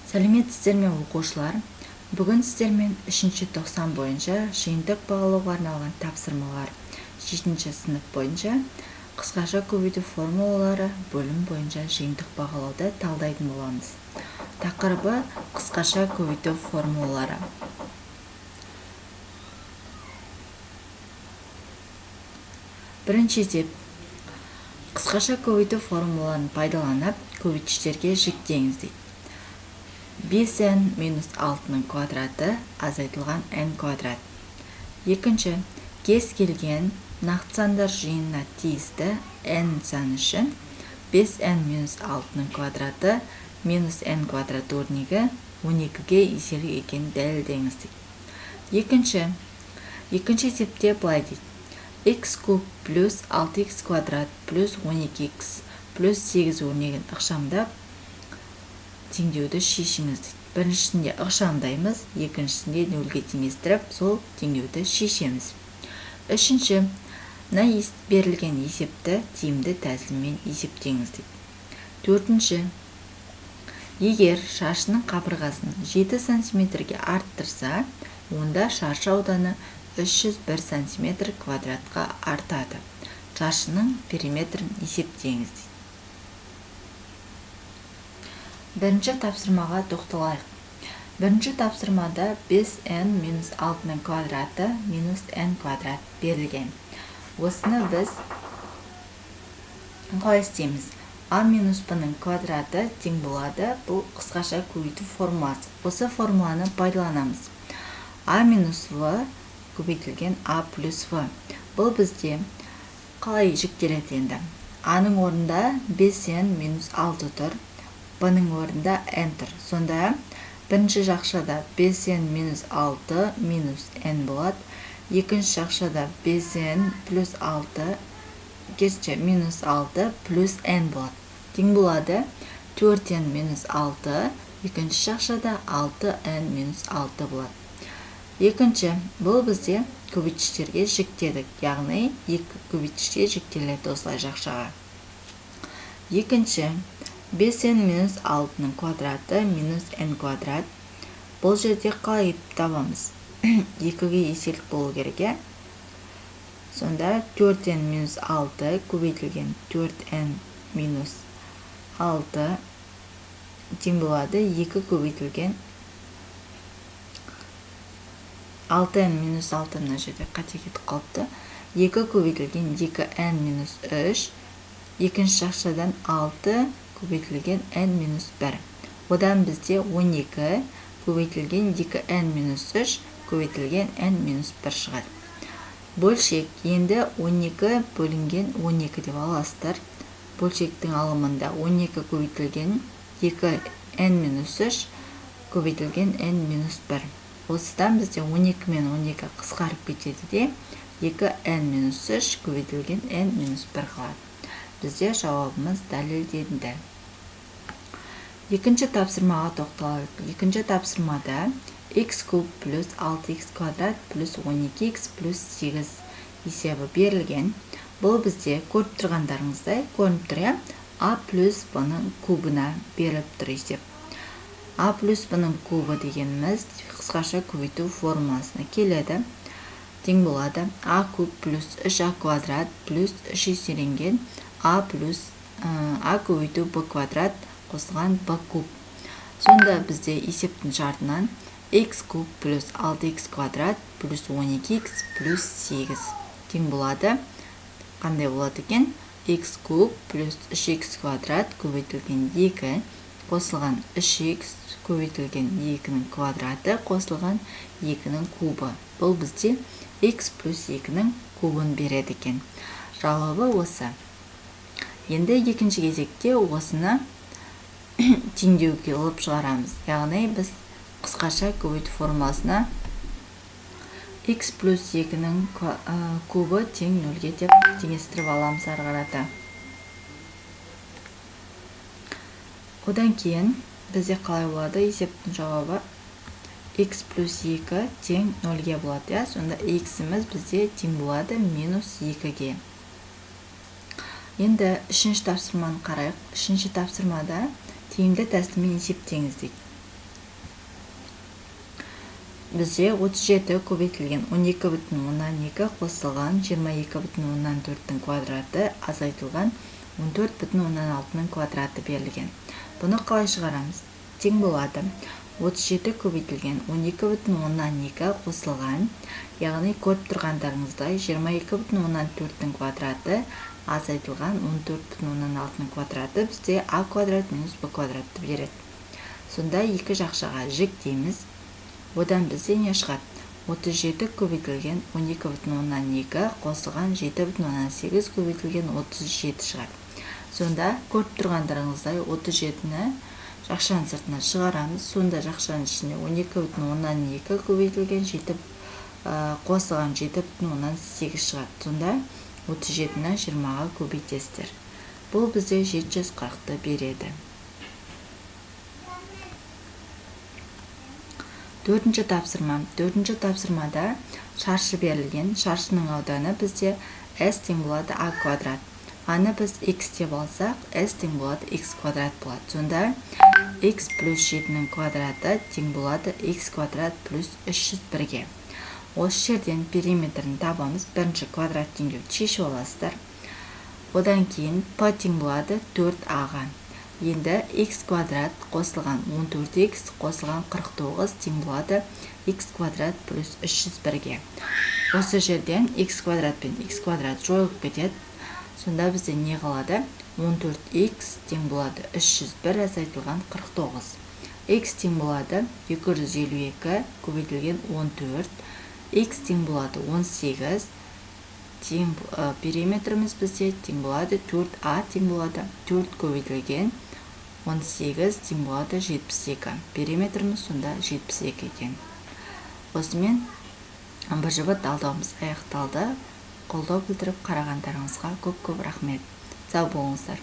Сәлеметсіздер ме оқушылар? Бүгін сіздермен 3-ші тоқсан бойынша жиынтық бағалауға арналған тапсырмалар 7-ші сынып бойынша қысқаша көбейту формулалары бөлім бойынша жиынтық бағалауды талдайтын боламыз. Тақырыбы қысқаша көбейту формулалары. Бірінші тип. Қысқаша көбейту формулаларын пайдаланып көбейткіштерге жіктеңіз дейді. 5n минус 6-ның квадраты азайтылған n квадрат. Екінші, кез келген нақты сандар жиынына тиісті n сан үшін 5n минус 6-ның квадраты минус n квадрат өрнегі 12-ге еселік екенін дәлелдеңіз дейді. Екінші типте былай дейді. X куб плюс 6x квадрат плюс 12x плюс 8 өрнегін ықшамдап теңдеуді шешіңіз дейді. Біріншісінде ықшамдаймыз, екіншісінде нөлге теңестіріп, сол теңдеуді шешеміз. Үшінші, мына берілген есепті тиімді тәсілмен есептеңіз дейді. Төртінші, егер шаршының қабырғасын 7 сантиметрге арттырса, онда шаршы ауданы 301 сантиметр квадратқа артады. Шаршының периметрін есептеңіз дейді. Бірінші тапсырмаға тоқталайық. Бірінші тапсырмада 5n минус 6-ның квадраты минус n квадрат берілген. Осыны біз қалай істейміз? a минус b-ның квадраты тең болады. Бұл қысқаша көбейту формуласы. Осы формуланы пайдаланамыз. a минус v көбейтілген a плюс v. Бұл бізде қалай жіктеледі енді? a-ның орнында 5n минус 6 тұр. b-ның орнында n тұр. Сонда бірінші жақшада 5n минус 6 минус n болады. Екінші жақшада 5n плюс 6 минус 6 плюс n болады. Тең болады 4n минус 6, екінші жақшада 6n минус 6 болады. Екінші, бұл бізде көбейткіштерге жіктедік. Яғни, екі көбейткішке жіктеледі осылай жақшаға. Екінші, 5n минус 6-ның квадраты минус n квадрат. Бұл жерде қалай табамыз? 2-ге еселік болу керек. Сонда 4n минус 6 көбейтілген 4n минус 6 тең болады 2 көбейтілген 6n минус 6 мына жерде қате кетіп қалыпты. 2 көбейтілген 2n минус 3. Екінші жақшадан 6 көбейтілген n минус 1. Одан бізде 12 көбейтілген 2n минус 3 көбейтілген n минус 1 шығады. Бөлшек. Енді 12 бөлінген 12 деп аласыздар. Бөлшектің алымында 12 көбейтілген 2n минус 3 көбейтілген n минус 1. Осыдан бізде 12 мен 12 қысқарып кетеді де 2n минус 3 көбейтілген n минус 1 қалады. Бізде жауабымыз дәлелденді. Екінші тапсырмаға тоқталайық. Екінші тапсырмада x куб плюс 6x квадрат плюс 12x плюс 8 есебі берілген. Бұл бізде көріп тұрғандарыңыздай көрініп тұр. a плюс b-ның кубына беріліп тұр есеп. a плюс b-ның кубы дегеніміз қысқаша көбейту формуласына келеді. Тең болады a куб плюс 3a квадрат плюс 3 еселенген a плюс a көбейту b квадрат қосылған b куб. Сонда бізде есептің шартынан x куб плюс 6x квадрат плюс 12x плюс 8 тең болады. Қандай болады екен? x куб плюс 3x квадрат көбейтілген 2 қосылған 3x көбейтілген 2-ның квадраты қосылған 2-ның кубы. Бұл бізде x плюс 2-ның кубын береді екен. Жауабы осы. Енді екінші кезекте осыны теңдеуге алып шығарамыз. Яғни біз қысқаша көбейту формуласына x плюс 2-ның кубы тең 0-ге деп теңестіріп аламыз ары қарата. Одан кейін бізде қалай болады? Есептің жауабы x плюс 2 тең 0-ге болады. Сонда x-іміз бізде тең болады минус 2-ге. Енді үшінші тапсырманы қарайық. Үшінші тапсырмада тиімді тәсілмен есептеңіз дейді. бізде 37 көбейтілген 12,2 қосылған 22,4 квадраты азайтылған 14,6 квадраты берілген. Бұны қалай шығарамыз? Тең болады 37 көбейтілген 12,2 қосылған, яғни көріп тұрғандарыңыздай 22,4 квадраты азайтылған 14,6 квадраты бізде а квадрат минус б квадратты береді. Сонда екі жақшаға жіктейміз. Одан бізде не шығады? 37 көбейтілген 12,2 қосылған 7,8 көбейтілген 37 шығады. Сонда көріп тұрғандарыңыздай 37-ні жақшаның сыртына шығарамыз. Сонда жақшаның ішіне 12,2 көбейтілген қосылған 7,8 шығады. Сонда 37-ні 20-ға көбейтесіздер. Бұл бізде 740-ты береді. Төртінші тапсырма. Төртінші тапсырмада шаршы берілген. Шаршының ауданы бізде s тең болады а квадрат. Аны біз x деп алсақ, s тең болады x квадрат болады. Сонда x плюс 7-нің квадраты тең болады x квадрат плюс 301-ге. Осы жерден периметрін табамыз. Бірінші квадрат теңдеуді шешіп аласыздар. Одан кейін p тең болады 4a-ға. Енді x квадрат қосылған 14x қосылған 49 тең болады x квадрат плюс 301-ге. Осы жерден x квадрат пен x квадрат жойылып кетеді. Сонда бізде не қалады? 14x тең болады 301 азайтылған 49. x тең болады 252 көбейтілген 14. x тең болады 18. Периметріміз бізде тең болады 4a тең болады 4 көбейтілген 18 тең болады 72. Периметріміз сонда 72 екен. Осымен БЖБ талдауымыз аяқталды. Қолдау білдіріп қарағандарыңызға көп рахмет. Сау болыңыздар.